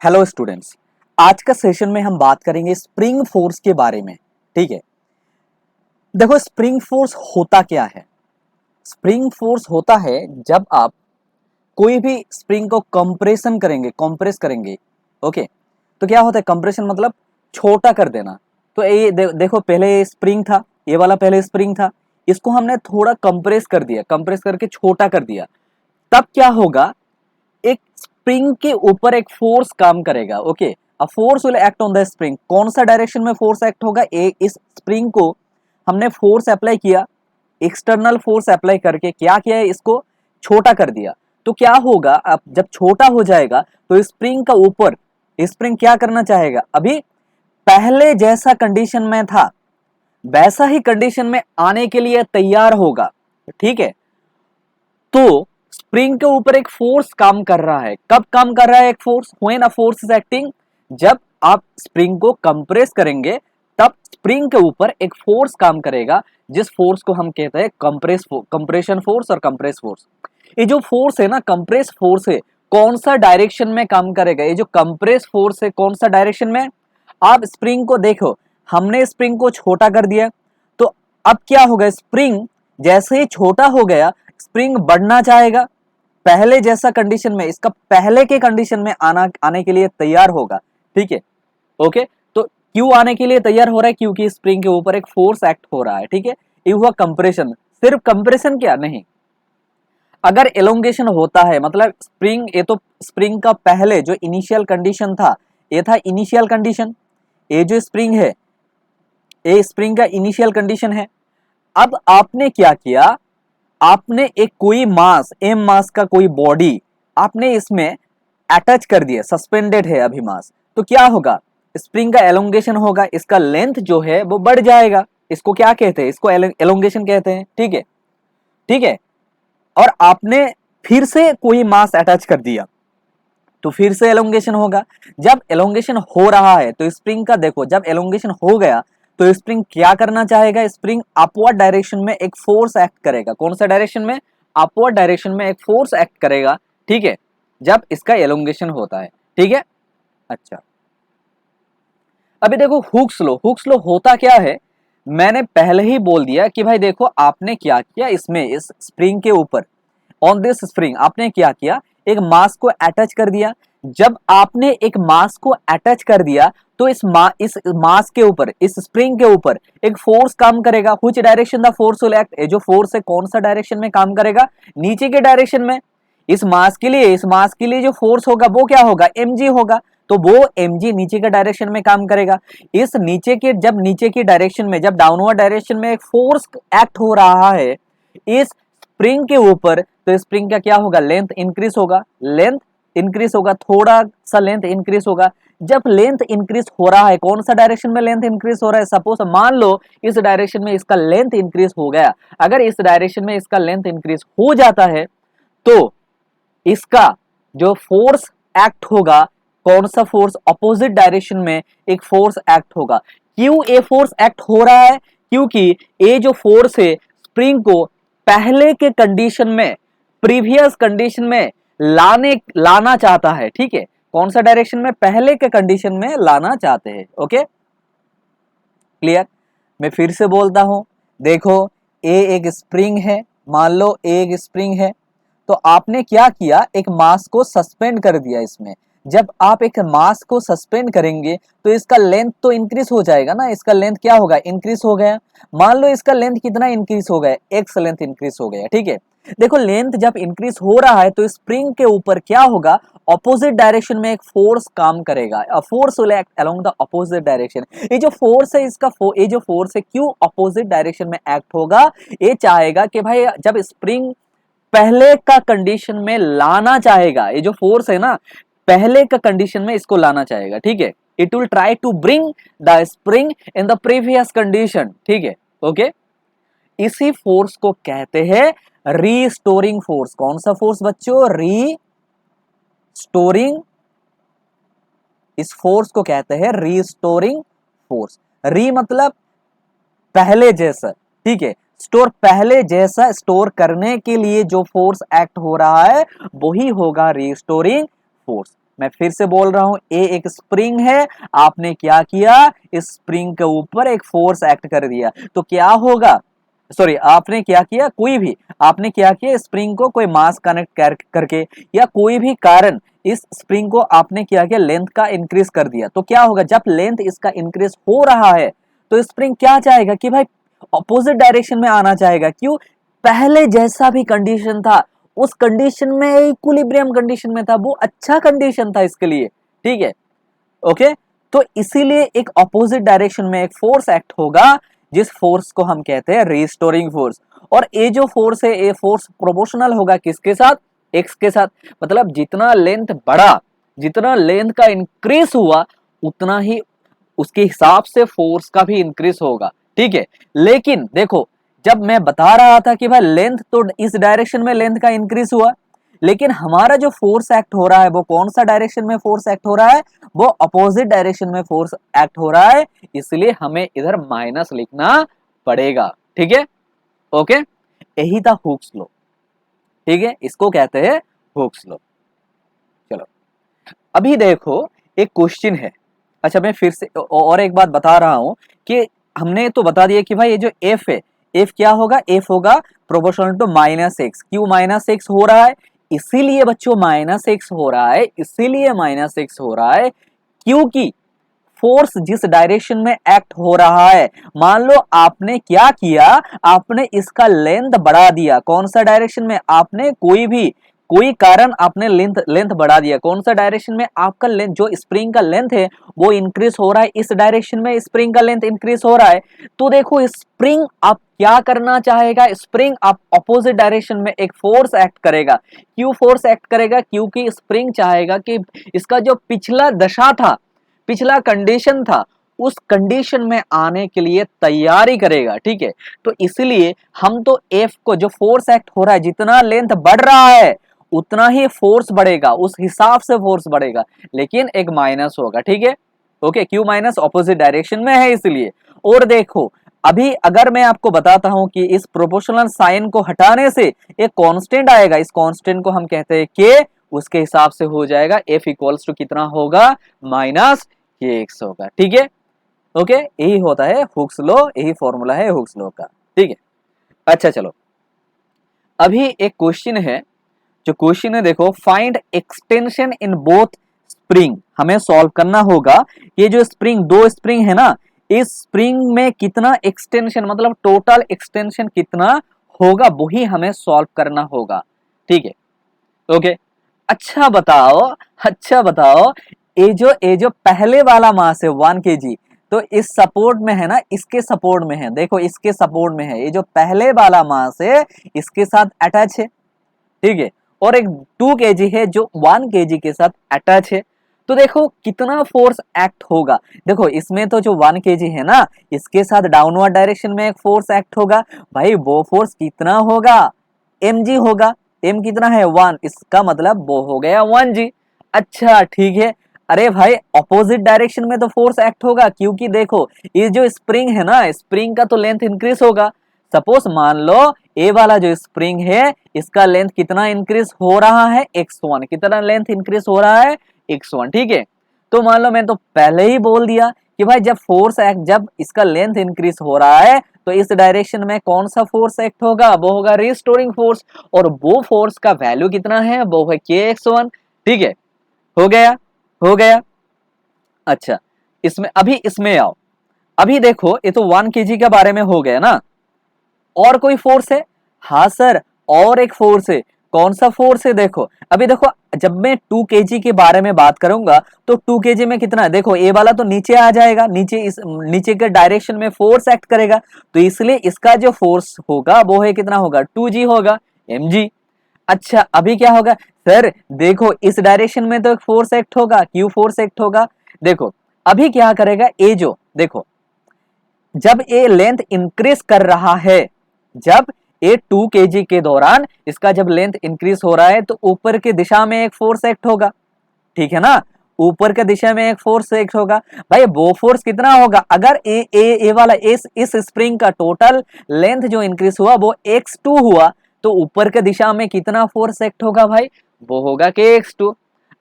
Hello students, आज का session में हम बात करेंगे स्प्रिंग फोर्स के बारे में। ठीक है, देखो स्प्रिंग फोर्स होता क्या है। स्प्रिंग फोर्स होता है जब आप कोई भी स्प्रिंग को कंप्रेस करेंगे। ओके, तो क्या होता है कंप्रेशन मतलब छोटा कर देना। तो ये देखो पहले ये स्प्रिंग था, ये वाला पहले स्प्रिंग था, इसको हमने थोड़ा कंप्रेस कर दिया, कंप्रेस करके छोटा कर दिया। तब क्या होगा, एक स्प्रिंग के ऊपर एक फोर्स काम करेगा। Okay, a force will act on the spring. कौन सा डायरेक्शन में फोर्स एक्ट होगा, इस स्प्रिंग को हमने फोर्स अप्लाई किया, एक्सटर्नल फोर्स अप्लाई करके क्या किया है, इसको छोटा कर दिया। तो क्या होगा, अब जब छोटा हो जाएगा तो स्प्रिंग का ऊपर स्प्रिंग क्या करना चाहेगा, अभी पहले जैसा कंडीशन में था वैसा ही कंडीशन में आने के लिए तैयार होगा। ठीक है, तो स्प्रिंग के ऊपर एक फोर्स काम कर रहा है। कब काम कर रहा है एक force, when a force is acting, जब आप स्प्रिंग को कंप्रेस करेंगे तब स्प्रिंग के ऊपर एक फोर्स काम करेगा, जिस फोर्स को हम कहते हैं कंप्रेशन फोर्स और कंप्रेस फोर्स। ये जो फोर्स है ना, कंप्रेस फोर्स है, कौन सा डायरेक्शन में काम करेगा, ये जो कंप्रेस फोर्स है कौन सा डायरेक्शन में। आप स्प्रिंग को देखो, हमने स्प्रिंग को छोटा कर दिया, तो अब क्या होगा, स्प्रिंग जैसे ही छोटा हो गया स्प्रिंग बढ़ना चाहेगा, पहले जैसा कंडीशन में, इसका पहले के कंडीशन में आने के लिए तैयार होगा। ठीक है, ओके, तो क्यों आने के लिए तैयार हो रहा है, क्योंकि स्प्रिंग के ऊपर एक फोर्स एक्ट हो रहा है। ठीक है, ये हुआ कंप्रेशन। सिर्फ कंप्रेशन क्या नहीं, अगर एलोंगेशन होता है मतलब स्प्रिंग, ये तो स्प्रिंग का पहले जो इनिशियल कंडीशन था, ये था इनिशियल कंडीशन। ये जो स्प्रिंग है, ये स्प्रिंग का इनिशियल कंडीशन है। अब आपने क्या किया, आपने एक कोई मास, एम मास का कोई बॉडी आपने इसमें अटैच कर दिया, सस्पेंडेड है अभी मास, तो क्या होगा, स्प्रिंग का एलोंगेशन होगा, इसका लेंथ जो है वो बढ़ जाएगा। इसको क्या कहते हैं, इसको एलोंगेशन कहते हैं। ठीक है, ठीक है, और आपने फिर से कोई मास अटैच कर दिया तो फिर से एलोंगेशन होगा। जब एलोंगेशन हो रहा है तो स्प्रिंग का देखो, जब एलोंगेशन हो गया तो स्प्रिंग क्या करना चाहेगा, स्प्रिंग अपवर्ड डायरेक्शन में एक फोर्स एक्ट करेगा। कौन सा डायरेक्शन में, अपवर्ड डायरेक्शन में एक फोर्स एक्ट करेगा। ठीक है, जब इसका एलोंगेशन होता है। ठीक है, अच्छा, अभी देखो हुक्स लॉ होता क्या है, मैंने पहले ही बोल दिया कि भाई देखो आपने क्या किया, इसमें इस स्प्रिंग के ऊपर, ऑन दिस स्प्रिंग आपने क्या किया, एक मास को अटैच कर दिया। जब आपने एक मास को अटैच कर दिया तो इस मास के ऊपर, इस स्प्रिंग के ऊपर एक फोर्स काम करेगा। Which direction the force will act, ये जो फोर्स है कौन सा डायरेक्शन में काम करेगा, नीचे के डायरेक्शन में। इस मास के लिए जो फोर्स होगा वो क्या होगा, mg होगा, तो वो mg नीचे के डायरेक्शन में काम करेगा। इस नीचे के, जब नीचे की डायरेक्शन में, जब डाउनवर्ड डायरेक्शन में एक फोर्स एक्ट हो रहा है इस स्प्रिंग के ऊपर, तो स्प्रिंग का क्या होगा, लेंथ इंक्रीज होगा, लेंथ इंक्रीज होगा, थोड़ा सा लेंथ इंक्रीज होगा। जब लेंथ इंक्रीज हो रहा है, कौन सा डायरेक्शन में लेंथ इंक्रीज हो रहा है, सपोज मान लो इस डायरेक्शन में इसका लेंथ इंक्रीज हो गया, अगर इस डायरेक्शन में इसका लेंथ इंक्रीज हो जाता है तो इसका जो फोर्स एक्ट होगा, कौन सा फोर्स, अपोजिट डायरेक्शन में एक फोर्स एक्ट होगा। क्यों ए फोर्स एक्ट हो रहा है, क्योंकि ये जो फोर्स है स्प्रिंग को पहले के कंडीशन में, प्रीवियस कंडीशन में लाना चाहता है। ठीक है, कौन सा डायरेक्शन में, पहले के कंडीशन में लाना चाहते हैं। Okay, clear. मैं फिर से बोलता हूं, देखो ए एक स्प्रिंग है, मान लो ए एक स्प्रिंग है, तो आपने क्या किया, एक मास को सस्पेंड कर दिया इसमें। जब आप एक मास को सस्पेंड करेंगे तो इसका लेंथ तो इंक्रीज हो जाएगा ना, इसका लेंथ क्या होगा, इंक्रीज हो गया। मान लो इसका लेंथ कितना इंक्रीज हो गया, एक्स लेंथ इंक्रीज हो गया। ठीक है, देखो लेंथ जब इंक्रीज हो रहा है तो स्प्रिंग के ऊपर क्या होगा, ऑपोजिट डायरेक्शन में एक फोर्स काम करेगा, a force will act along the opposite direction. ये जो फोर्स है ये जो फोर्स है क्यों ऑपोजिट डायरेक्शन में एक्ट होगा, ये चाहेगा कि भाई जब स्प्रिंग पहले का कंडीशन में लाना चाहेगा, ये जो फोर्स है ना पहले का कंडीशन में इसको लाना चाहेगा। ठीक है, it will try to bring the spring in the previous condition. ठीक है, ओके, इसी फोर्स को कहते हैं रीस्टोरिंग फोर्स। कौन सा फोर्स बच्चों, रीस्टोरिंग, इस फोर्स को कहते हैं रीस्टोरिंग फोर्स। री मतलब पहले जैसा, ठीक है, स्टोर पहले जैसा स्टोर करने के लिए जो फोर्स एक्ट हो रहा है वही होगा रीस्टोरिंग फोर्स। मैं फिर से बोल रहा हूं, ए एक स्प्रिंग है, आपने क्या किया, इस स्प्रिंग के ऊपर एक फोर्स एक्ट कर दिया, तो क्या होगा, सॉरी आपने क्या किया, कोई भी आपने क्या किया, स्प्रिंग को कोई मास कनेक्ट करके या कोई भी कारण इस स्प्रिंग को आपने क्या किया, लेंथ का इंक्रीज कर दिया, तो क्या होगा, जब लेंथ इसका इंक्रीज हो रहा है तो स्प्रिंग क्या चाहेगा कि भाई ऑपोजिट डायरेक्शन में आना चाहेगा। क्यों, पहले जैसा भी कंडीशन था उस कंडीशन में, इक्विलिब्रियम कंडीशन में था, वो अच्छा कंडीशन था इसके लिए, ठीक है, ओके। तो इसीलिए एक ऑपोजिट डायरेक्शन में एक फोर्स एक्ट होगा, जिस फोर्स को हम कहते हैं रिस्टोरिंग फोर्स। और ये जो फोर्स है, ये फोर्स प्रोपोर्शनल होगा किसके साथ, एक्स के साथ। मतलब जितना लेंथ बढ़ा, जितना लेंथ का इंक्रीज हुआ, उतना ही उसके हिसाब से फोर्स का भी इंक्रीज होगा, ठीक है। लेकिन देखो, जब मैं बता रहा था कि भाई लेंथ तो इस डायरेक्शन में लेंथ का इंक्रीज हुआ, लेकिन हमारा जो फोर्स एक्ट हो रहा है वो कौन सा डायरेक्शन में फोर्स एक्ट हो रहा है, वो अपोजिट डायरेक्शन में फोर्स एक्ट हो रहा है, इसलिए हमें इधर माइनस लिखना पड़ेगा, ठीक है, ओके। यही था हुक्स लॉ, ठीक है, इसको कहते हैं हुक्स लॉ। चलो अभी देखो एक क्वेश्चन है। अच्छा मैं फिर से और एक बात बता रहा हूं कि हमने तो बता दिया कि भाई ये जो एफ है, एफ क्या होगा, एफ होगा प्रोपोर्शनल टू माइनस एक्स। क्यों माइनस एक्स हो रहा है, इसीलिए बच्चों माइनस एक्स हो रहा है, इसीलिए माइनस एक्स हो रहा है क्योंकि फोर्स जिस डायरेक्शन में एक्ट हो रहा है, मान लो आपने क्या किया, आपने इसका लेंथ बढ़ा दिया, कौन सा डायरेक्शन में, आपने कोई कारण आपने लेंथ बढ़ा दिया, कौन सा डायरेक्शन में, आपका लेंथ जो स्प्रिंग का लेंथ है वो इंक्रीज हो रहा है, इस डायरेक्शन में स्प्रिंग का लेंथ इंक्रीज हो रहा है। तो देखो स्प्रिंग आप क्या करना चाहेगा, स्प्रिंग आप अपोजिट डायरेक्शन में एक फोर्स एक्ट करेगा। क्यों फोर्स एक्ट करेगा, क्योंकि स्प्रिंग चाहेगा कि इसका जो पिछला दशा था, पिछला कंडीशन था, उस कंडीशन में आने के लिए तैयारी करेगा, ठीक है। तो इसलिए हम तो एफ को, जो फोर्स एक्ट हो रहा है, जितना लेंथ बढ़ रहा है उतना ही फोर्स बढ़ेगा, उस हिसाब से फोर्स बढ़ेगा, लेकिन एक माइनस होगा, ठीक है, ओके। क्यों माइनस, ऑपोजिट डायरेक्शन में है इसलिए। और देखो अभी अगर मैं आपको बताता हूं कि इस प्रोपोर्शनल साइन को हटाने से एक कांस्टेंट आएगा, इस कांस्टेंट को हम कहते हैं के, उसके हिसाब से हो जाएगा एफ इक्वल्स टू कितना होगा, माइनस के एक्स होगा, ठीक है, ओके। यही होता है हुक्स लॉ, यही फॉर्मूला है हुक्स लॉ का, ठीक है। अच्छा चलो अभी एक क्वेश्चन है, जो क्वेश्चन है देखो, find extension in both spring, हमें सॉल्व करना होगा। ये जो स्प्रिंग, दो स्प्रिंग है ना, इस स्प्रिंग में कितना एक्सटेंशन, मतलब टोटल एक्सटेंशन कितना होगा, वही हमें सॉल्व करना होगा, ठीक है, ओके। अच्छा बताओ, अच्छा बताओ, ये जो पहले वाला मास है 1 kg, तो इस सपोर्ट में है ना, इसके सपोर्ट में है, देखो इसके सपोर्ट में है, ये जो पहले वाला मास है इसके साथ अटैच है, ठीक है। और एक 2 kg है जो 1 kg के साथ अटैच है। तो देखो कितना फोर्स एक्ट होगा, देखो इसमें तो जो 1 kg है ना, इसके साथ डाउनवर्ड डायरेक्शन में एक फोर्स एक्ट होगा, भाई वो फोर्स कितना होगा, mg होगा। m कितना है 1, इसका मतलब वो हो गया 1g। अच्छा ठीक है, अरे भाई ऑपोजिट डायरेक्शन में तो फोर्स एक्ट होगा, क्योंकि देखो ये जो स्प्रिंग है ना, स्प्रिंग का तो लेंथ इंक्रीज होगा। सपोज मान लो ए वाला जो स्प्रिंग है इसका लेंथ कितना इंक्रीज हो रहा है, x1, कितना लेंथ इंक्रीज हो रहा है, x1, ठीक है। तो मान लो मैं तो पहले ही बोल दिया कि भाई जब फोर्स एक्ट, जब इसका लेंथ इंक्रीज हो रहा है तो इस डायरेक्शन में कौन सा फोर्स एक्ट होगा, वो होगा रिस्टोरिंग फोर्स, और वो फोर्स का वैल्यू कितना है, वो है kx1, ठीक है, हो गया, हो गया। अच्छा इसमें, अभी इसमें आओ, अभी देखो ये तो 1 kg के बारे में हो गया ना, और कोई फोर्स है, हाँ सर और एक फोर्स है, कौन सा फोर्स है, देखो अभी देखो जब मैं 2 kg के बारे में बात करूंगा तो 2 kg में कितना है, देखो ए वाला तो नीचे आ जाएगा, नीचे इस नीचे के डायरेक्शन में फोर्स एक्ट करेगा, तो इसलिए इसका जो फोर्स होगा वो है कितना होगा, 2g होगा, mg। अच्छा अभी क्या होगा, सर देखो इस डायरेक्शन में तो फोर्स एक्ट होगा, क्यू फोर्स एक्ट होगा। देखो अभी क्या करेगा, ए जो देखो जब ये लेंथ इंक्रीज कर रहा है, जब ये 2 kg के दौरान इसका जब लेंथ इंक्रीज हो रहा है तो ऊपर की दिशा में एक फोर्स एक्ट होगा, ठीक है ना, ऊपर के दिशा में एक फोर्स एक्ट होगा। भाई वो फोर्स कितना होगा, अगर ए वाला इस स्प्रिंग का टोटल लेंथ जो इंक्रीज हुआ वो x2 हुआ, तो ऊपर के दिशा में कितना फोर्स एक्ट होगा भाई, वो होगा kx2।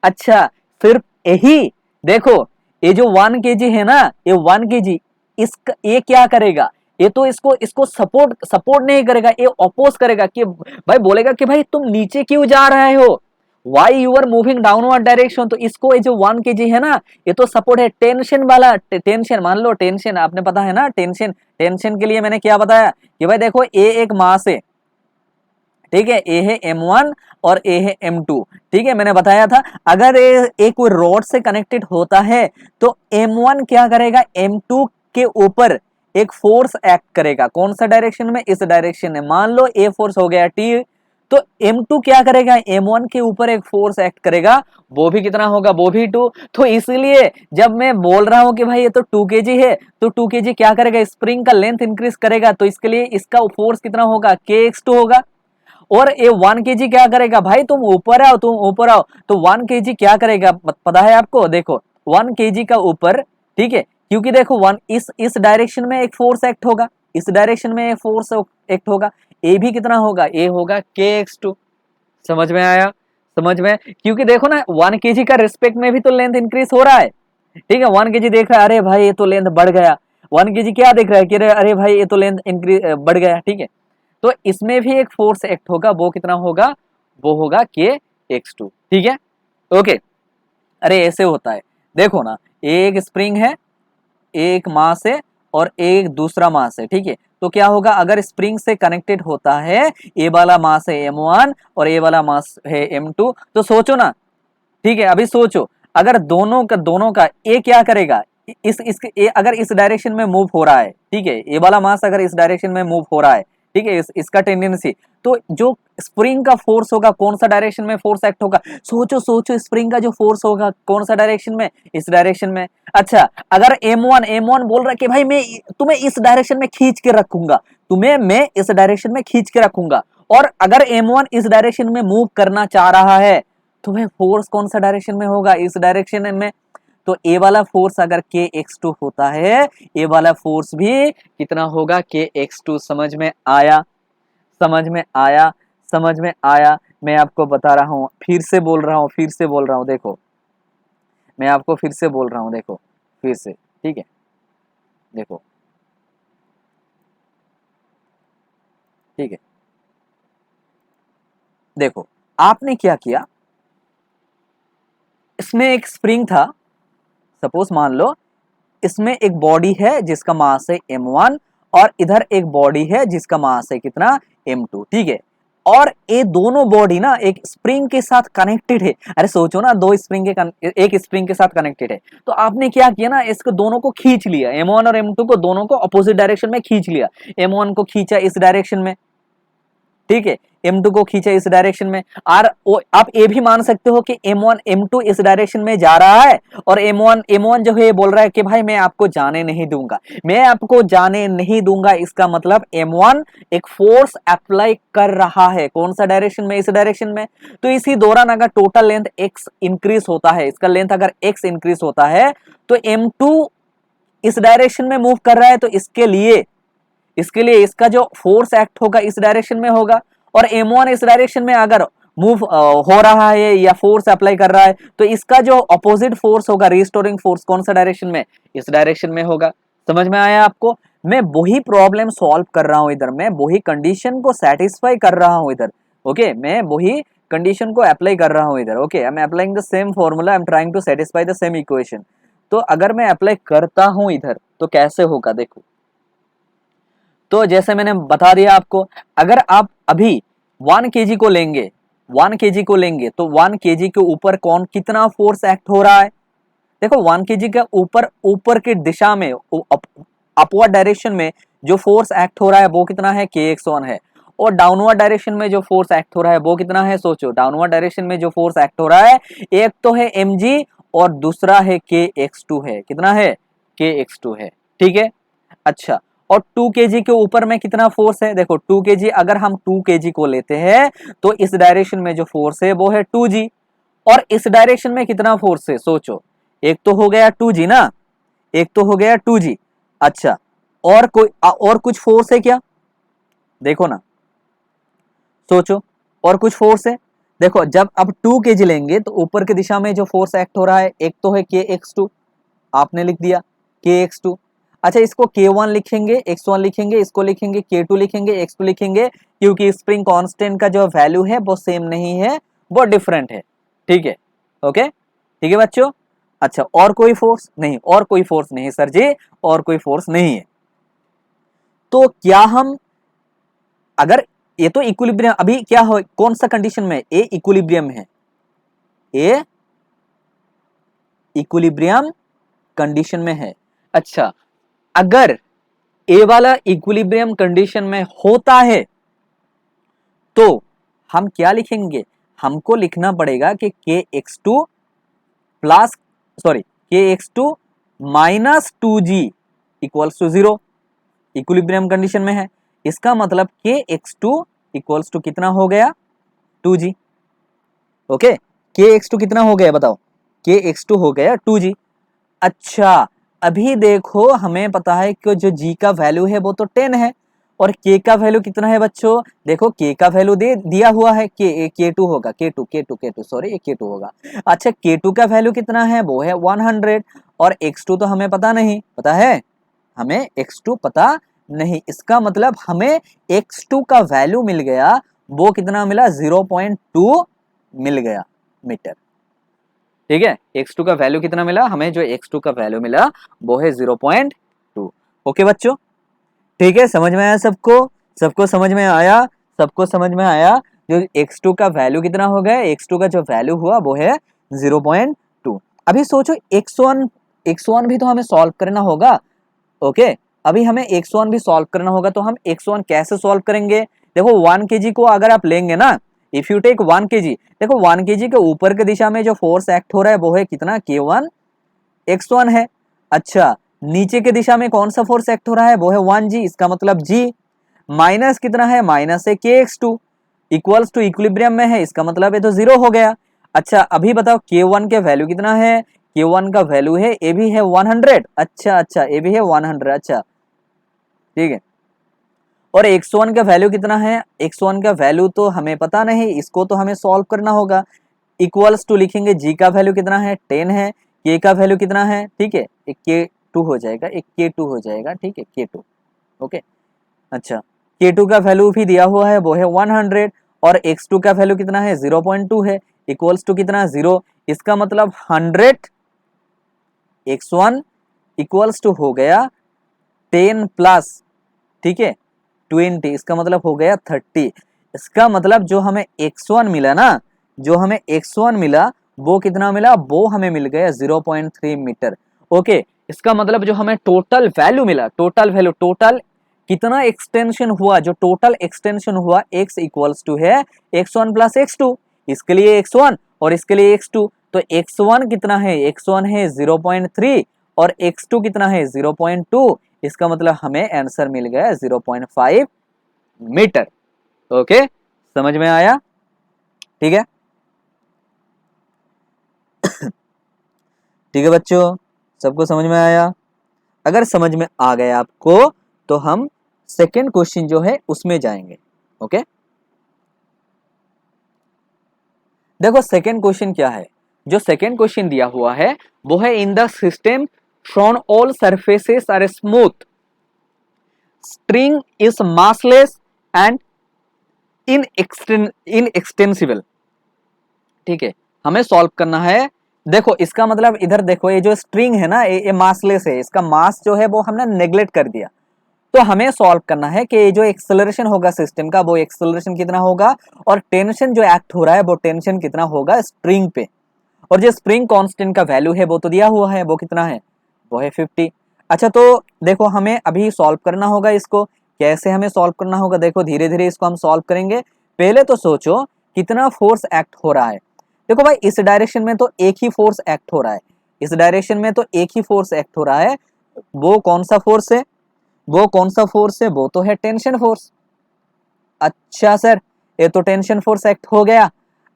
अच्छा सिर्फ यही देखो, ये जो 1 kg है ना, ये 1 kg इसका ये क्या करेगा, ये तो इसको इसको सपोर्ट नहीं करेगा, ये अपोज करेगा कि भाई बोलेगा कि भाई तुम नीचे क्यों जा रहे हो, why you are moving downward direction. तो इसको ये जो 1 kg है ना, ये तो सपोर्ट है टेंशन वाला। टेंशन मान लो, टेंशन आपने पता है ना, टेंशन टेंशन के लिए मैंने क्या बताया कि भाई देखो ए एक मास है, ठीक है, ए है m1 और ए है m2, ठीक है, मैंने बताया था अगर ए कोई रॉड से कनेक्टेड होता है तो m1 क्या करेगा, m2 के ऊपर एक फोर्स एक्ट करेगा, कौन सा डायरेक्शन में, इस डायरेक्शन में। मान लो ए फोर्स हो गया t, तो m2 क्या करेगा, m1 के ऊपर एक फोर्स एक्ट करेगा, वो भी कितना होगा, वो भी 2। तो इसलिए जब मैं बोल रहा हूं कि भाई ये तो 2 kg है, तो 2 kg क्या करेगा, स्प्रिंग का लेंथ इंक्रीज करेगा, तो इसके लिए इसका फोर्स कितना होगा, kx2 होगा। और ये 1 kg क्या करेगा, भाई तुम ऊपर आओ, तुम ऊपर आओ, तो 1 kg क्या करेगा पता है आपको, देखो 1 kg का ऊपर, ठीक है, क्योंकि देखो वन इस डायरेक्शन में एक फोर्स एक्ट होगा, इस डायरेक्शन में एक फोर्स एक्ट होगा, ए भी कितना होगा, ए होगा kx2। समझ में आया, समझ में, क्योंकि देखो ना 1 kg का रिस्पेक्ट में भी तो लेंथ इंक्रीज हो रहा है, ठीक है। 1 kg देख रहा है, अरे भाई ये तो लेंथ बढ़ गया, 1 kg क्या देख रहा है कि अरे भाई ये तो लेंथ इंक्रीज बढ़ गया, ठीक है। तो इसमें भी एक फोर्स एक्ट होगा, वो कितना होगा, वो होगा kx2, ठीक है, ओके। अरे ऐसे होता है, देखो ना, एक स्प्रिंग है, एक मास है और एक दूसरा मास है, ठीक है। तो क्या होगा, अगर स्प्रिंग से कनेक्टेड होता है, ए वाला मास है m1 और ए वाला मास है m2, तो सोचो ना, ठीक है, अभी सोचो, अगर दोनों का ए क्या करेगा, ए अगर इस डायरेक्शन में मूव हो रहा है, ठीक है, ए वाला मास अगर इस डायरेक्शन में मूव हो रहा है, ठीक है, इसका टेंडेंसी, तो जो स्प्रिंग का फोर्स होगा कौन सा डायरेक्शन में फोर्स एक्ट होगा, सोचो सोचो, स्प्रिंग का जो फोर्स होगा कौन सा डायरेक्शन में, इस डायरेक्शन में। अच्छा, अगर m1 बोल रहा है कि भाई मैं तुम्हें इस डायरेक्शन में खींच के रखूंगा, तुम्हें मैं इस डायरेक्शन में खींच के रखूंगा, और अगर m1 इस डायरेक्शन में मूव करना चाह रहा है, तो वह फोर्स कौन सा डायरेक्शन में होगा, इस डायरेक्शन में। तो ए वाला फोर्स अगर kx2 होता है, ए वाला फोर्स भी कितना होगा, kx2। समझ में आया, समझ में आया, समझ में आया। मैं आपको बता रहा हूं, फिर से बोल रहा हूं, फिर से बोल रहा हूं, देखो मैं आपको फिर से बोल रहा हूं, देखो फिर से, ठीक है, देखो, ठीक है, देखो आपने क्या किया, इसमें एक स्प्रिंग था, सपोज मान लो इसमें एक बॉडी है जिसका मास है m1 और इधर एक बॉडी है जिसका मास है कितना, m2, ठीक है। और ये दोनों बॉडी ना एक स्प्रिंग के साथ कनेक्टेड है। अरे सोचो ना, दो स्प्रिंग के एक स्प्रिंग के साथ कनेक्टेड है, तो आपने क्या किया ना, इसको दोनों को खींच लिया, m1 और m2 को दोनों को अपोजिट डायरेक्शन में खींच लिया, m1 को खींचा इस डायरेक्शन में, ठीक है, m2 को खींचा इस डायरेक्शन में। और आप ये भी मान सकते हो कि m1 m2 इस डायरेक्शन में जा रहा है, और m1 जो है बोल रहा है कि भाई मैं आपको जाने नहीं दूंगा, मैं आपको जाने नहीं दूंगा, इसका मतलब m1 एक फोर्स अप्लाई कर रहा है, कौन सा डायरेक्शन में, इस डायरेक्शन में। तो इसी दौरान अगर टोटल लेंथ x इंक्रीज होता है, इसका लेंथ अगर x इंक्रीज होता है, तो m2 इस डायरेक्शन में मूव कर रहा है, तो इसके लिए इसका जो फोर्स एक्ट होगा इस डायरेक्शन में होगा, और m1 इस डायरेक्शन में अगर मूव हो रहा है या फोर्स अप्लाई कर रहा है, तो इसका जो अपोजिट फोर्स होगा, रिस्टोरिंग फोर्स, कौन सा डायरेक्शन में, इस डायरेक्शन में होगा। समझ में आया आपको, मैं वही प्रॉब्लम सॉल्व कर रहा हूं इधर, मैं वही कंडीशन को सेटिस्फाई कर रहा हूं इधर, ओके, मैं वही कंडीशन को अप्लाई कर रहा हूं इधर, okay, I am applying the same formula, I am trying to satisfy the same equation. तो अगर मैं अप्लाई करता हूं इधर तो कैसे होगा, देखो, तो जैसे मैंने बता दिया आपको, अगर आप अभी 1 kg को लेंगे, 1 kg को लेंगे, तो 1 kg के ऊपर कौन कितना फोर्स एक्ट हो रहा है, देखो 1 kg के ऊपर ऊपर की दिशा में अपवर्ड डायरेक्शन में जो फोर्स एक्ट हो रहा है वो कितना है, kx1 है। और डाउनवर्ड डायरेक्शन में जो फोर्स एक्ट हो रहा है वो कितना है, सोचो, डाउनवर्ड डायरेक्शन में जो फोर्स एक्ट हो रहा है, एक तो है mg और दूसरा है kx2 है, कितना है, kx2 है, ठीक है। अच्छा, और 2 kg के ऊपर में कितना फोर्स है, देखो 2 kg, अगर हम 2 kg को लेते हैं तो इस डायरेक्शन में जो फोर्स है वो है 2g, और इस डायरेक्शन में कितना फोर्स है, सोचो, एक तो हो गया 2g ना, एक तो हो गया 2g। अच्छा, और कुछ फोर्स है क्या, देखो ना, सोचो, और कुछ फोर्स है, देखो जब अब 2 kg लेंगे तो ऊपर की दिशा में जो फोर्स एक्ट हो रहा है एक तो है kx2, आपने लिख दिया kx2। अच्छा इसको k1 लिखेंगे, x1 लिखेंगे, इसको लिखेंगे k2 लिखेंगे, x2 लिखेंगे, क्योंकि स्प्रिंग कांस्टेंट का जो वैल्यू है वो सेम नहीं है, वो डिफरेंट है। ठीक है, ओके, ठीक है बच्चों। अच्छा और कोई फोर्स नहीं, और कोई फोर्स नहीं सर जी, और कोई फोर्स नहीं है। तो क्या हम, अगर ये तो इक्विलिब्रियम, अभी क्या हो, कौन सा कंडीशन में, ए इक्विलिब्रियम है, ए इक्विलिब्रियम कंडीशन में है। अच्छा अगर ए वाला इक्विलिब्रियम कंडीशन में होता है तो हम क्या लिखेंगे, हमको लिखना पड़ेगा कि K x two plus, sorry K x two minus 2g equals to 0, equilibrium condition में है। इसका मतलब के एक्स टू इक्वल्स टू कितना हो गया, 2g। ओके, के एक्स टू कितना हो गया बताओ, के एक्स टू हो गया 2g। अच्छा अभी देखो हमें पता है कि जो g का वैल्यू है वो तो 10 है, और k का वैल्यू कितना है बच्चों, देखो k का वैल्यू दे दिया हुआ है, k2 होगा, k2 सॉरी k2 होगा। अच्छा k2 का वैल्यू कितना है, वो है 100, और x2 तो हमें पता नहीं, पता है हमें x2 पता नहीं। इसका मतलब हमें x2 का वैल्यू मिल गया, वो कितना मिला, 0.2 मिल गया मीटर। ठीक है, x2 का वैल्यू कितना मिला हमें, जो x2 का वैल्यू मिला वो है 0.2। ओके बच्चों, ठीक है, समझ में आया सबको, सबको समझ में आया, सबको समझ में आया। जो x2 का वैल्यू कितना हो गया, x2 का जो वैल्यू हुआ वो है 0.2। अभी सोचो x1 भी तो हमें सॉल्व करना होगा। ओके, अभी हमें x1 भी सॉल्व करना होगा, तो हम x1 कैसे सॉल्व करेंगे, देखो 1 kg को अगर आप लेंगे ना, इफ यू टेक 1 kg, देखो 1 kg के ऊपर की दिशा में जो फोर्स एक्ट हो रहा है वो है कितना, k1 x1 है। अच्छा नीचे की दिशा में कौन सा फोर्स एक्ट हो रहा है, वो है 1g, इसका मतलब g माइनस कितना है, माइनस है kx2, इक्वल्स टू इक्विलिब्रियम में है, इसका मतलब ये तो 0 हो गया। अच्छा अभी बताओ k1 के वैल्यू कितना है, k1 का वैल्यू है, ए भी है 100, अच्छा ए भी है 100, अच्छा ठीक है। और x1 का वैल्यू कितना है, x1 का वैल्यू तो हमें पता नहीं, इसको तो हमें सॉल्व करना होगा। इक्वल्स टू लिखेंगे, g का वैल्यू कितना है, 10 है, k का वैल्यू कितना है, ठीक है एक k2 हो जाएगा, एक k2 हो जाएगा, ठीक है k2। ओके अच्छा k2 का वैल्यू भी दिया हुआ है, वो है 100, और x2 का वैल्यू कितना है, 0.2 है, इक्वल्स टू कितना, 0, इसका मतलब 100 x1 इक्वल्स टू हो गया 10 प्लस, ठीक है 20, इसका मतलब हो गया 30। इसका मतलब जो हमें x1 मिला ना, जो हमें x1 मिला वो कितना मिला, वो हमें मिल गया 0.3 मीटर। ओके, इसका मतलब जो हमें टोटल वैल्यू मिला, टोटल वैल्यू, टोटल कितना एक्सटेंशन हुआ, जो टोटल एक्सटेंशन हुआ x इक्वल्स टू है x1 प्लस x2, इसके लिए x1 और इसके लिए x2, तो x1 कितना है, x1 है 0.3 और x2 कितना है 0.2, इसका मतलब हमें आंसर मिल गया 0.5 मीटर। ओके समझ में आया, ठीक है ठीक है बच्चों, सबको समझ में आया। अगर समझ में आ गया आपको तो हम सेकेंड क्वेश्चन जो है उसमें जाएंगे। ओके देखो सेकेंड क्वेश्चन क्या है, जो सेकेंड क्वेश्चन दिया हुआ है वो है in the system from all surfaces are smooth, string is massless and inextensible. ठीक है, हमें सॉल्व करना है। देखो इसका मतलब इधर देखो, ये जो स्ट्रिंग है ना ये मासलेस है, इसका मास जो है वो हमने नेग्लेक्ट कर दिया। तो हमें सॉल्व करना है कि जो एक्सेलरेशन होगा सिस्टम का, वो एक्सेलरेशन कितना होगा, और टेंशन जो एक्ट हो रहा है वो टेंशन कितना होगा स्प्रिंग पे, और जो स्प्रिंग कांस्टेंट का वैल्यू है वो तो दिया हुआ है, वो कितना है, वो है 50। अच्छा तो देखो हमें अभी सॉल्व करना होगा इसको, कैसे हमें सॉल्व करना होगा, देखो धीरे धीरे इसको हम सॉल्व करेंगे। पहले तो सोचो कितना फोर्स एक्ट हो रहा है, देखो भाई इस डायरेक्शन में तो एक ही फोर्स एक्ट हो रहा है, इस डायरेक्शन में तो एक ही फोर्स एक्ट हो रहा है, वो कौन सा फोर्स है, वो कौन सा फोर्स है, वो तो है टेंशन फोर्स। अच्छा सर ये तो टेंशन फोर्स एक्ट हो गया।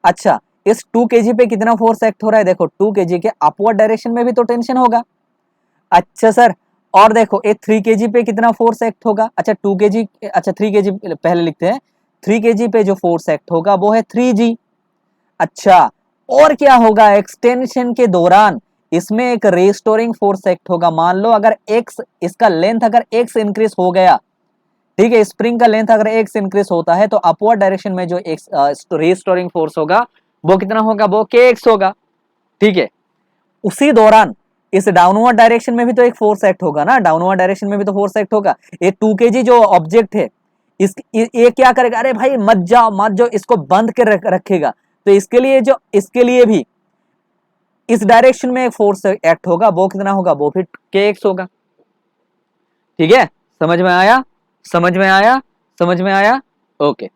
अच्छा इस 2 kg पे कितना फोर्स एक्ट हो रहा है, देखो 2 kg के अपवर्ड डायरेक्शन में भी तो टेंशन होगा। अच्छा सर और देखो ये 3 kg पे कितना फोर्स एक्ट होगा, अच्छा 2 kg, अच्छा 3 kg पहले लिखते हैं, 3 kg पे जो फोर्स एक्ट होगा वो है 3g। अच्छा, और क्या होगा एक्सटेंशन के दौरान, इसमें एक रेस्टोरिंग फोर्स एक्ट होगा। मान लो अगर एक्स, इसका लेंथ अगर एक्स इंक्रीज हो गया, ठीक है, स्प्रिंग का लेंथ अगर एक्स इंक्रीज होता है तो अपवर्ड डायरेक्शन में जो एक्स रेस्टोरिंग फोर्स होगा वो कितना होगा, वो के एक्स होगा। ठीक है, उसी दौरान इस डाउनवर्ड डायरेक्शन में भी तो एक फोर्स एक्ट होगा ना, डाउनवर्ड डायरेक्शन में भी तो फोर्स एक्ट होगा। ये 2 kg जो ऑब्जेक्ट है, इस ये क्या करेगा, अरे भाई मत जाओ मत जाओ, इसको बंद के रखेगा। तो इसके लिए जो, इसके लिए भी इस डायरेक्शन में एक फोर्स एक्ट होगा, वो कितना होगा, वो फिर के एक्स होगा। ठीक है, समझ में आया, समझ में आया, समझ में आया, ओके।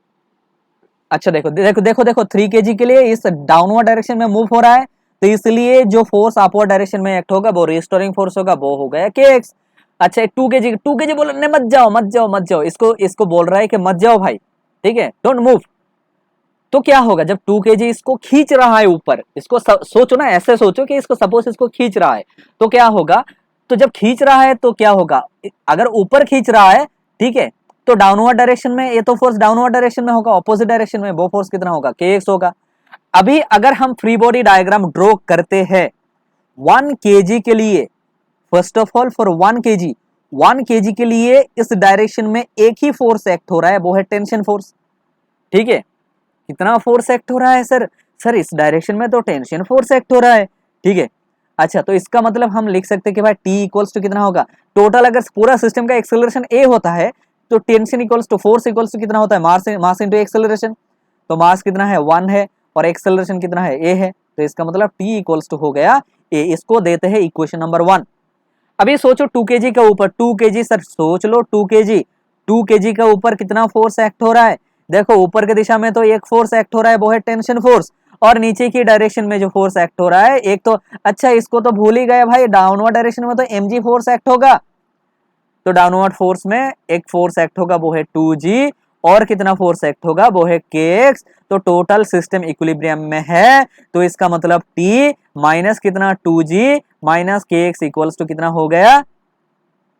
अच्छा देखो देखो देखो देखो 3 kg के लिए इस डाउनवर्ड डायरेक्शन में मूव हो रहा है, तो इसलिए जो फोर्स अपवर्ड डायरेक्शन में एक्ट होगा वो रिस्टोरिंग फोर्स होगा, वो हो गया के एक्स। अच्छा 2 kg बोलो नहीं, मत जाओ मत जाओ मत जाओ, इसको इसको बोल रहा है कि मत जाओ भाई, ठीक है, डोंट मूव। तो क्या होगा जब 2 kg इसको खींच रहा है ऊपर, इसको सोचो ना, ऐसे सोचो कि इसको सपोज इसको खींच रहा है, तो क्या होगा, तो जब खींच रहा है तो क्या होगा, अगर ऊपर खींच रहा है, ठीक है, तो डाउनवर्ड डायरेक्शन में ये तो फोर्स डाउनवर्ड डायरेक्शन में होगा, ऑपोजिट डायरेक्शन में वो फोर्स कितना होगा, के एक्स होगा। अभी अगर हम फ्री बॉडी डायग्राम ड्रॉ करते हैं 1 kg के लिए, first of all for 1 kg, 1 kg के लिए इस डायरेक्शन में एक ही फोर्स एक्ट हो रहा है, वो है टेंशन फोर्स। ठीक है, कितना फोर्स एक्ट हो रहा है सर, सर इस डायरेक्शन में तो टेंशन फोर्स एक्ट हो रहा है। ठीक है, अच्छा तो इसका मतलब हम लिख सकते हैं कि भाई टी इक्वल्स टू कितना होगा, टोटल अगर पूरा सिस्टम का एक्सेलरेशन ए होता है तो tension equals to force equals to कितना होता है, मास मास इनटू एक्सेलरेशन। तो मास कितना है 1 है और एक्सेलरेशन कितना है ए है, तो इसका मतलब टी इक्वल्स टू हो गया ए। इसको देते हैं इक्वेशन नंबर 1। अभी सोचो 2 kg का ऊपर, 2 kg सर सोच लो 2 kg, 2 kg का ऊपर कितना फोर्स एक्ट हो रहा है, देखो ऊपर की दिशा में तो एक फोर्स एक्ट हो रहा है, वो है टेंशन फोर्स, और नीचे की डायरेक्शन में जो फोर्स एक्ट हो रहा है एक तो, अच्छा इसको तो भूल ही गए भाई, डाउनवर्ड डायरेक्शन में तो mg फोर्स एक्ट होगा। तो डाउनवर्ड फोर्स में एक फोर्स एक्ट होगा वो है 2g, और कितना फोर्स एक्ट होगा वो है kx। तो टोटल सिस्टम इक्विलिब्रियम में है, तो इसका मतलब t माइनस कितना 2g minus kx equals to कितना हो गया,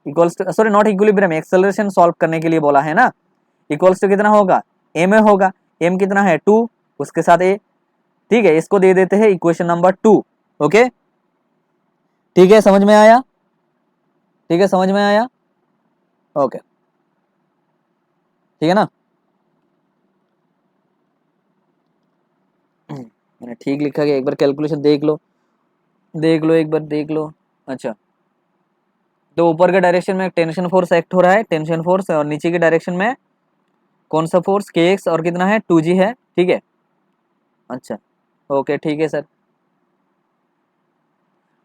equals to, sorry not equilibrium, acceleration solve करने के लिए बोला है ना, इक्वल्स टू कितना होगा, m में होगा, m कितना है 2, उसके साथ a। ठीक है, इसको दे देते हैं इक्वेशन नंबर 2। ओके, ठीक है, समझ में आया, ठीक है, समझ में आया, ओके, ठीक है ना। मैंने ठीक लिखा गया, एक बार कैलकुलेशन देख लो, देख लो एक बार देख लो। अच्छा, तो ऊपर के डायरेक्शन में टेंशन फोर्स एक्ट हो रहा है, टेंशन फोर्स, और नीचे के डायरेक्शन में कौन सा फोर्स, के एक्स, और कितना है 2g है। ठीक है, अच्छा, ओके, ठीक है सर।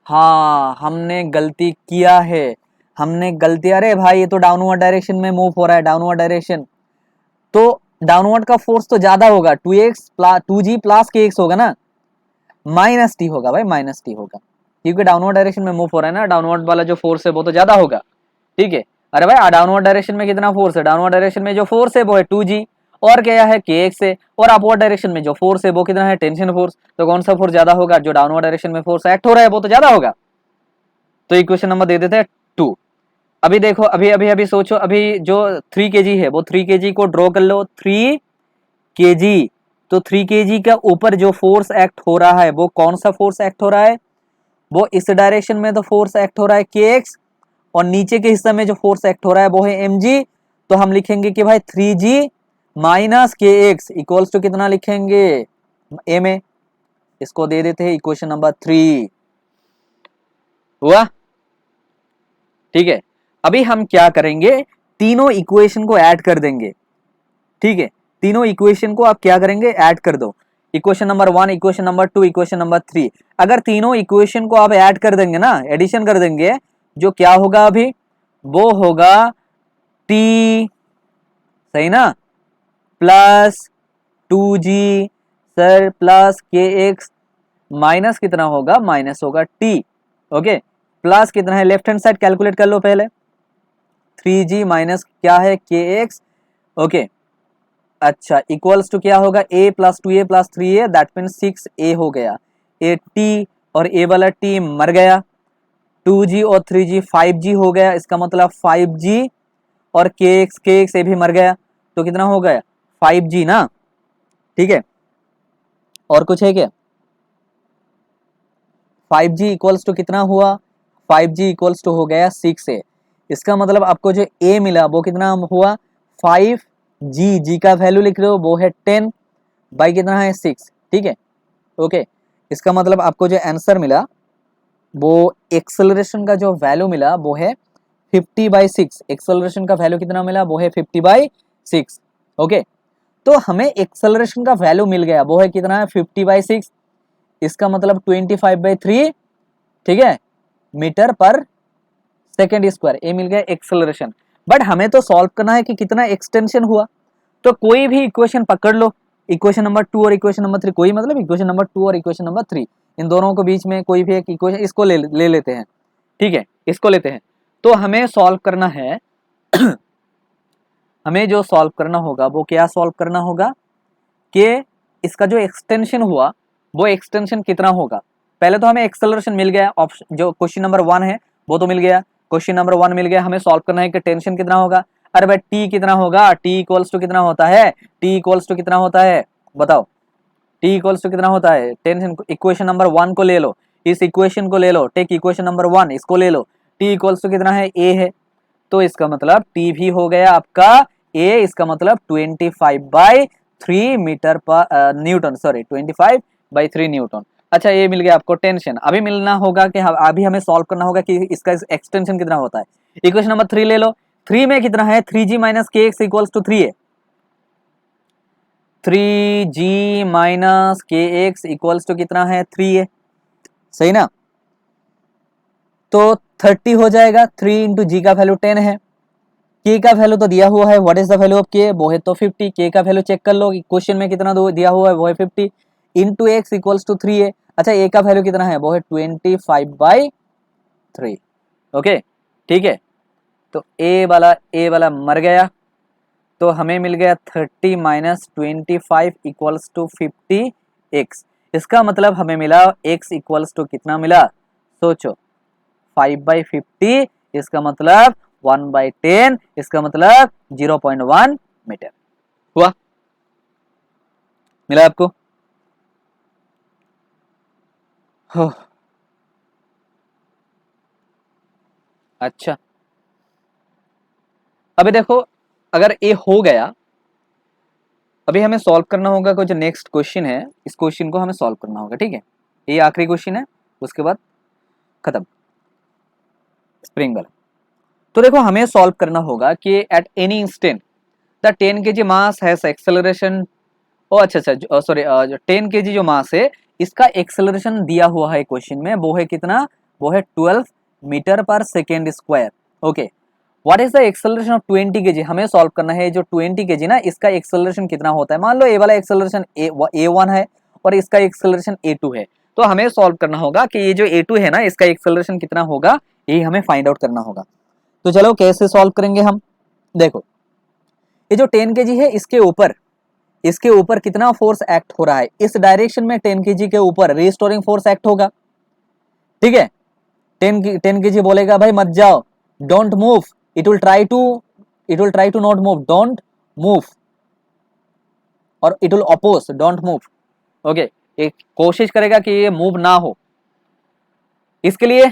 हाँ हमने गलती किया है, हमने गलती, अरे भाई ये तो डाउनवर्ड डायरेक्शन में मूव हो रहा है, डाउनवर्ड डायरेक्शन, तो डाउनवर्ड का फोर्स तो ज्यादा होगा, 2x प्लस 2g प्लस के एक्स होगा ना, माइनस टी होगा भाई, माइनस टी होगा, क्योंकि डाउनवर्ड डायरेक्शन में मूव हो रहा है ना, डाउनवर्ड वाला जो फोर्स है वो तो ज्यादा होगा। ठीक है, अरे भाई डाउनवर्ड डायरेक्शन में कितना फोर्स है, डाउनवर्ड डायरेक्शन में जो फोर्स है वो है 2g, और क्या है के एक्स है, और अपवर्ड डायरेक्शन में जो फोर्स है वो कितना है टेंशन फोर्स। तो कौन सा फोर्स ज्यादा होगा, जो डाउनवर्ड डायरेक्शन में फोर्स एक्ट हो रहा है वो तो ज्यादा होगा। तो इक्वेशन नंबर दे देते हैं 2। अभी देखो, अभी अभी अभी सोचो, अभी जो 3 kg है वो 3 kg को ड्रॉ कर लो, 3 kg, तो 3 kg का ऊपर जो फोर्स एक्ट हो रहा है वो कौन सा फोर्स एक्ट हो रहा है, वो इस डायरेक्शन में तो फोर्स एक्ट हो रहा है के एक्स, और नीचे के हिस्से में जो फोर्स एक्ट हो रहा है वो है mg। तो हम लिखेंगे कि भाई 3g माइनस के एक्स इक्वल्स टू कितना लिखेंगे, m ए, इसको दे देते हैं इक्वेशन नंबर 3। हुआ, ठीक है। अभी हम क्या करेंगे, तीनों इक्वेशन को ऐड कर देंगे। ठीक है, तीनों इक्वेशन को आप क्या करेंगे, ऐड कर दो, equation number 1, equation number 2, equation number 3। अगर तीनों इक्वेशन को आप ऐड कर देंगे ना, एडिशन कर देंगे, जो क्या होगा अभी, वो होगा टी, सही ना, प्लस 2g सर प्लस के एक्स, माइनस कितना होगा, माइनस होगा टी। ओके, प्लस कितना है, लेफ्ट हैंड साइड कैलकुलेट कर लो पहले, 3g माइनस क्या है के एक्स। ओके, अच्छा इक्वल्स टू क्या होगा, a plus 2a plus 3a, that mean 6a हो गया, ए टी, और a वाला t मर गया, 2g और 3g 5g हो गया, इसका मतलब 5g, और के एक्स ए भी मर गया, तो कितना हो गया 5g ना। ठीक है, और कुछ है क्या? 5g इक्वल्स टू कितना हुआ? 5g इक्वल्स टू हो गया 6a। इसका मतलब आपको जो a मिला वो कितना हुआ? 5g, g का वैल्यू लिख रहे हो वो है 10 बाई कितना है 6, ठीक है ओके। इसका मतलब आपको जो आंसर मिला वो एक्सेलरेशन का जो वैल्यू मिला वो है 50/6। एक्सेलरेशन का वैल्यू कितना मिला? वो है 50/6 ओके। तो हमें एक्सेलरेशन का वैल्यू मिल गया वो है कितना है? 50/6। इसका मतलब 25/3, ठीक है, मीटर पर सेकेंड स्क्वायर, ये मिल गया एक्सेलरेशन। बट हमें तो सॉल्व करना है कि कितना एक्सटेंशन हुआ। तो कोई भी इक्वेशन पकड़ लो, इक्वेशन नंबर 2 और इक्वेशन नंबर 3, कोई मतलब इक्वेशन नंबर 2 और इक्वेशन नंबर 3, इन दोनों के बीच में कोई भी एक इक्वेशन, इसको ले लेते हैं, ठीक है, इसको लेते हैं। तो हमें सॉल्व करना है हमें जो सॉल्व करना होगा वो क्या सॉल्व करना होगा कि इसका जो एक्सटेंशन हुआ वो एक्सटेंशन कितना होगा। पहले तो हमें एक्सेलरेशन मिल गया, ऑप्शन जो क्वेश्चन नंबर 1 है वो तो मिल गया, क्वेश्चन नंबर 1 मिल गया। हमें सॉल्व करना है कि टेंशन कितना होगा। अरे भाई टी कितना होगा? टी इक्वल्स टू कितना होता है? टी इक्वल्स टू कितना होता है बताओ? टी इक्वल्स टू कितना होता है? टेंशन इक्वेशन नंबर 1 को ले लो, इस इक्वेशन को ले लो, टेक इक्वेशन नंबर 1 इसको ले लो। टी इक्वल्स टू कितना है? ए है, तो इसका मतलब टी भी हो गया आपका ए, इसका मतलब 25/3 मीटर पर न्यूटन, सॉरी 25/3 न्यूटन। अच्छा ये मिल गया आपको टेंशन। अभी मिलना होगा कि अभी हमें सॉल्व करना होगा कि इसका एक्सटेंशन कितना होता है। इक्वेशन नंबर 3 ले लो, 3 में कितना है? 3g माइनस के एक्स इक्वल्स टू 3 है, 3g माइनस के एक्स इक्वल्स टू कितना है? 3 है, सही ना। तो 30 हो जाएगा, 3 इंटू जी का वैल्यू 10 है, के का वैल्यू तो दिया हुआ है, what is the value of के? वो है तो 50, के का वैल्यू चेक कर लो, क्वेश्चन में कितना दिया हुआ है वो है 50 इंटू एक्स इक्वल्स टू 3 है। अच्छा ए का वैल्यू कितना है? वो है 25/3 ओके, ठीक है। तो ए वाला मर गया, तो हमें मिल गया 30 माइनस 25 इक्वल्स टू 50 एक्स। इसका मतलब हमें मिला एक्स इक्वल्स टू कितना मिला? सोचो 5/50, इसका मतलब 1/10, इसका मतलब 0.1 मीटर हुआ। मिला आपको? हो अच्छा, अभी देखो अगर ये हो गया, अभी हमें सॉल्व करना होगा कोई जो नेक्स्ट क्वेश्चन है, इस क्वेश्चन को हमें सॉल्व करना होगा, ठीक है। ये आखिरी क्वेश्चन है, उसके बाद खत्म स्प्रिंग वाला। तो देखो हमें सॉल्व करना होगा कि at any instant the 10 kg mass has acceleration, oh अच्छा सॉरी, जो 10 kg जो मास है इसका एक्सेलरेशन दिया हुआ है क्वेश्चन में, वो है कितना? वो है 12 मीटर पर second square okay. What is the acceleration of 20 kg? हमें सॉल्व करना है जो 20 kg ना, इसका एक्सेलरेशन कितना होता है। मान लो ए वाला एक्सेलरेशन A1 है और इसका एक्सेलरेशन A2 है, तो हमें सॉल्व करना होगा कि ये जो A2 है ना इसका एक्सेलरेशन कितना होगा, ये हमें फाइंड आउट करना होगा। तो चलो कैसे सॉल्व करेंगे हम। देखो ये जो 10 kg है इसके ऊपर कितना फोर्स एक्ट हो रहा है? इस डायरेक्शन में 10 kg के ऊपर रिस्टोरिंग फोर्स एक्ट होगा, ठीक है। 10 kg बोलेगा भाई मत जाओ, don't move, it will try to not move, don't move, और it will oppose don't move okay. एक कोशिश करेगा कि ये मूव ना हो। इसके लिए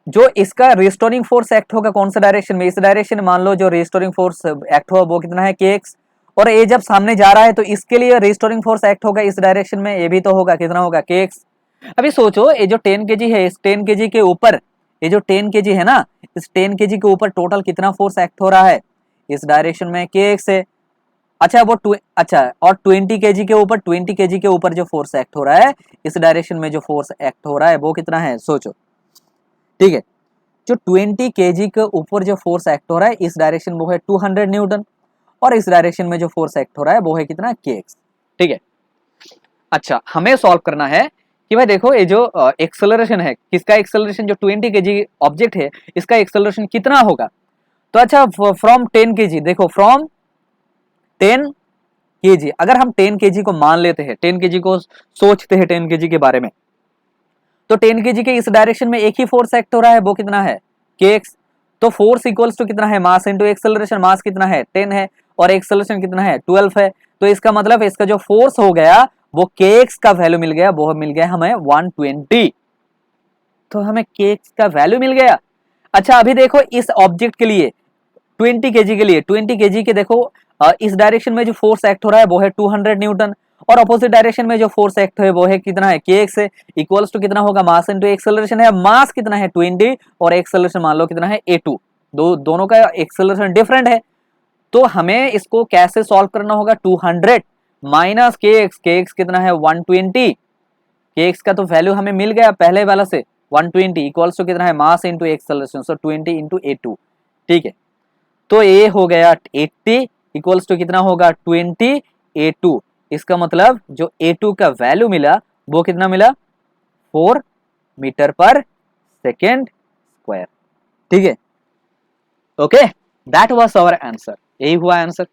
जो इसका रिस्टोरिंग फोर्स एक्ट होगा कौन सा डायरेक्शन में? इस डायरेक्शन में मान लो जो रिस्टोरिंग फोर्स एक्ट हुआ वो कितना है? के एक्स। और ये जब सामने जा रहा है तो इसके लिए रिस्टोरिंग फोर्स एक्ट होगा इस डायरेक्शन में, ये भी तो होगा, कितना होगा? के एक्स। अभी सोचो ये जो 10 kg है, इस 10 kg के ऊपर, ये जो 10 kg है ना, इस 10 kg के ऊपर टोटल कितना फोर्स एक्ट हो रहा है इस डायरेक्शन में? के एक्स है। अच्छा अच्छा, और 20 kg के ऊपर, 20 kg के ऊपर जो फोर्स एक्ट हो रहा है इस डायरेक्शन में, जो फोर्स एक्ट हो रहा है वो कितना है? सोचो, ठीक है। जो 20 kg के ऊपर जो फोर्स एक्ट हो रहा है इस डायरेक्शन वो है 200 न्यूटन, और इस डायरेक्शन में जो फोर्स एक्ट हो रहा है वो है कितना? के एक्स, ठीक है। अच्छा हमें सॉल्व करना है कि भाई देखो ये जो एक्सेलरेशन है, किसका एक्सेलरेशन? जो 20 kg ऑब्जेक्ट है इसका एक्सेलरेशन कितना होगा। तो अच्छा फ्रॉम 10 kg, देखो फ्रॉम 10 kg, अगर हम 10 kg को मान लेते हैं, 10 kg को सोचते हैं 10 kg के बारे में, तो 10 kg के इस डायरेक्शन में एक ही फोर्स एक्ट हो रहा है, वो कितना है? के एक्स। तो फोर्स इक्वल्स टू कितना है? Mass into acceleration. मास कितना है? 10 है, और एक्सेलरेशन कितना है? 12 है। तो इसका मतलब इसका जो फोर्स हो गया वो kx का वैल्यू मिल गया, वो मिल गया हमें 120। तो हमें kx का वैल्यू मिल गया। अच्छा अभी देखो इस ऑब्जेक्ट के लिए 20 केजी के लिए, 20 केजी के देखो इस डायरेक्शन में जो फोर्स एक्ट हो रहा है वो है 200 न्यूटन, और अपोजिट डायरेक्शन में जो फोर्स एक्ट है वो है कितना है, kx है, इक्वल्स टू कितना होगा, मास इनटू एक्सेलरेशन है। मास कितना है 20 और एक्सेलरेशन मान लो कितना है a2, दोनों का एक्सेलरेशन डिफरेंट है। तो हमें इसको कैसे सॉल्व करना होगा, 200 माइनस kx कितना है 120, kx का तो वैल्यू हमें मिल गया पहले वाला से 120 इक्वल्स टू कितना है, मास इनटू एक्सेलरेशन, सो 20 इनटू a2। ठीक है, तो ये हो गया 80 इक्वल्स टू कितना होगा 20 a2। इसका मतलब जो a2 का वैल्यू मिला वो कितना मिला, 4 मीटर पर सेकेंड स्क्वायर। ठीक है, okay, that was our answer, यही हुआ आंसर।